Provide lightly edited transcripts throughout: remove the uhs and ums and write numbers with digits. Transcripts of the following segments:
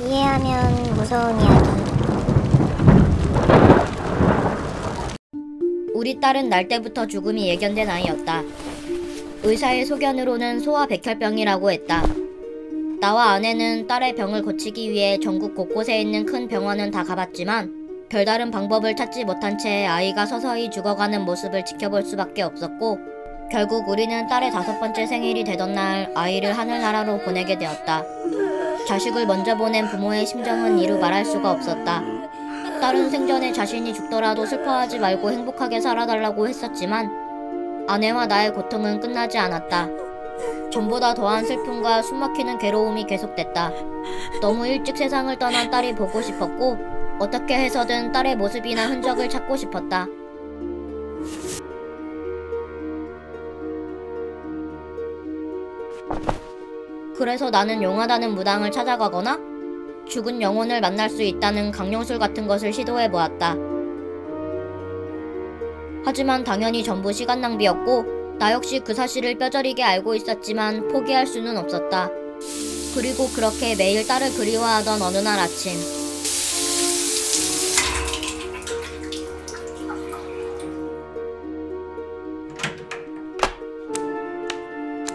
이해하면 무서운 이야기. 우리 딸은 날 때부터 죽음이 예견된 아이였다. 의사의 소견으로는 소아백혈병이라고 했다. 나와 아내는 딸의 병을 고치기 위해 전국 곳곳에 있는 큰 병원은 다 가봤지만 별다른 방법을 찾지 못한 채 아이가 서서히 죽어가는 모습을 지켜볼 수밖에 없었고, 결국 우리는 딸의 5번째 생일이 되던 날 아이를 하늘나라로 보내게 되었다. 자식을 먼저 보낸 부모의 심정은 이루 말할 수가 없었다. 딸은 생전에 자신이 죽더라도 슬퍼하지 말고 행복하게 살아달라고 했었지만 아내와 나의 고통은 끝나지 않았다. 전보다 더한 슬픔과 숨막히는 괴로움이 계속됐다. 너무 일찍 세상을 떠난 딸이 보고 싶었고, 어떻게 해서든 딸의 모습이나 흔적을 찾고 싶었다. 그래서 나는 용하다는 무당을 찾아가거나 죽은 영혼을 만날 수 있다는 강령술 같은 것을 시도해보았다. 하지만 당연히 전부 시간 낭비였고, 나 역시 그 사실을 뼈저리게 알고 있었지만 포기할 수는 없었다. 그리고 그렇게 매일 딸을 그리워하던 어느 날 아침,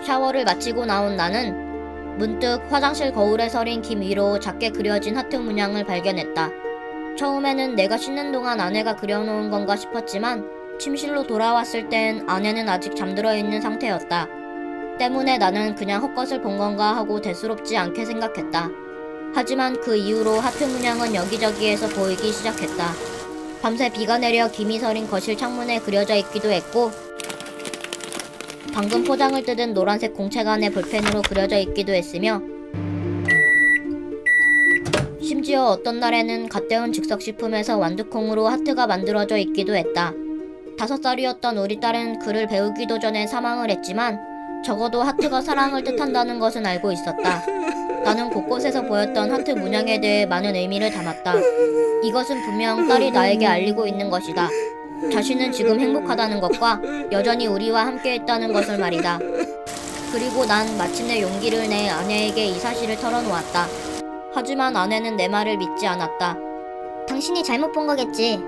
샤워를 마치고 나온 나는 문득 화장실 거울에 서린 김 위로 작게 그려진 하트 문양을 발견했다. 처음에는 내가 씻는 동안 아내가 그려놓은 건가 싶었지만 침실로 돌아왔을 땐 아내는 아직 잠들어 있는 상태였다. 때문에 나는 그냥 헛것을 본 건가 하고 대수롭지 않게 생각했다. 하지만 그 이후로 하트 문양은 여기저기에서 보이기 시작했다. 밤새 비가 내려 김이 서린 거실 창문에 그려져 있기도 했고, 방금 포장을 뜯은 노란색 공책안에 볼펜으로 그려져 있기도 했으며, 심지어 어떤 날에는 갓 데운 즉석식품에서 완두콩으로 하트가 만들어져 있기도 했다. 5살이었던 우리 딸은 글을 배우기도 전에 사망을 했지만 적어도 하트가 사랑을 뜻한다는 것은 알고 있었다. 나는 곳곳에서 보였던 하트 문양에 대해 많은 의미를 담았다. 이것은 분명 딸이 나에게 알리고 있는 것이다. 자신은 지금 행복하다는 것과 여전히 우리와 함께 있다는 것을 말이다. 그리고 난 마침내 용기를 내 아내에게 이 사실을 털어놓았다. 하지만 아내는 내 말을 믿지 않았다. 당신이 잘못 본 거겠지.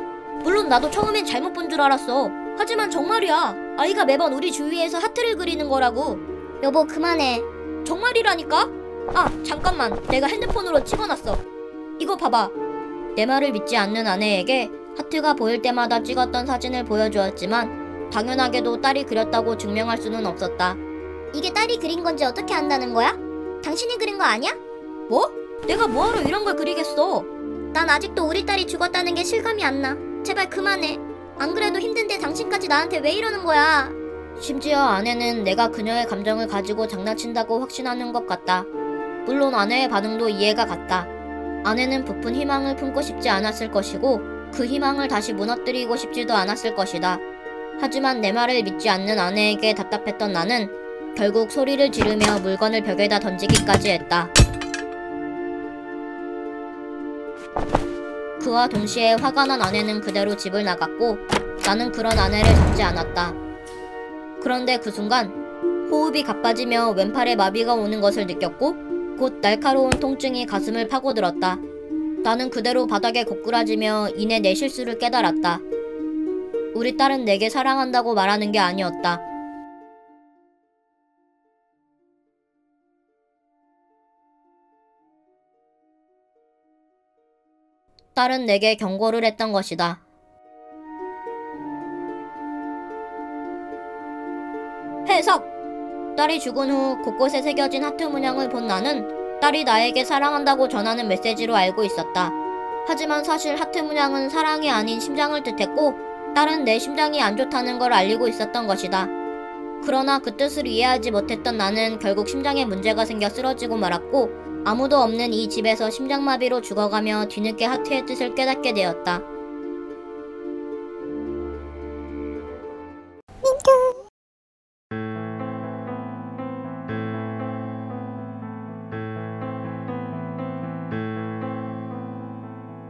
물론 나도 처음엔 잘못 본 줄 알았어. 하지만 정말이야. 아이가 매번 우리 주위에서 하트를 그리는 거라고. 여보, 그만해. 정말이라니까? 아, 잠깐만. 내가 핸드폰으로 찍어놨어. 이거 봐봐. 내 말을 믿지 않는 아내에게 하트가 보일 때마다 찍었던 사진을 보여주었지만 당연하게도 딸이 그렸다고 증명할 수는 없었다. 이게 딸이 그린 건지 어떻게 안다는 거야? 당신이 그린 거 아니야? 뭐? 내가 뭐하러 이런 걸 그리겠어? 난 아직도 우리 딸이 죽었다는 게 실감이 안 나. 제발 그만해. 안 그래도 힘든데 당신까지 나한테 왜 이러는 거야? 심지어 아내는 내가 그녀의 감정을 가지고 장난친다고 확신하는 것 같다. 물론 아내의 반응도 이해가 갔다. 아내는 부푼 희망을 품고 싶지 않았을 것이고 그 희망을 다시 무너뜨리고 싶지도 않았을 것이다. 하지만 내 말을 믿지 않는 아내에게 답답했던 나는 결국 소리를 지르며 물건을 벽에다 던지기까지 했다. 그와 동시에 화가 난 아내는 그대로 집을 나갔고 나는 그런 아내를 잡지 않았다. 그런데 그 순간 호흡이 가빠지며 왼팔에 마비가 오는 것을 느꼈고 곧 날카로운 통증이 가슴을 파고들었다. 나는 그대로 바닥에 고꾸라지며 이내 내 실수를 깨달았다. 우리 딸은 내게 사랑한다고 말하는 게 아니었다. 딸은 내게 경고를 했던 것이다. 해석! 딸이 죽은 후 곳곳에 새겨진 하트 문양을 본 나는 딸이 나에게 사랑한다고 전하는 메시지로 알고 있었다. 하지만 사실 하트 문양은 사랑이 아닌 심장을 뜻했고 딸은 내 심장이 안 좋다는 걸 알리고 있었던 것이다. 그러나 그 뜻을 이해하지 못했던 나는 결국 심장에 문제가 생겨 쓰러지고 말았고 아무도 없는 이 집에서 심장마비로 죽어가며 뒤늦게 하트의 뜻을 깨닫게 되었다.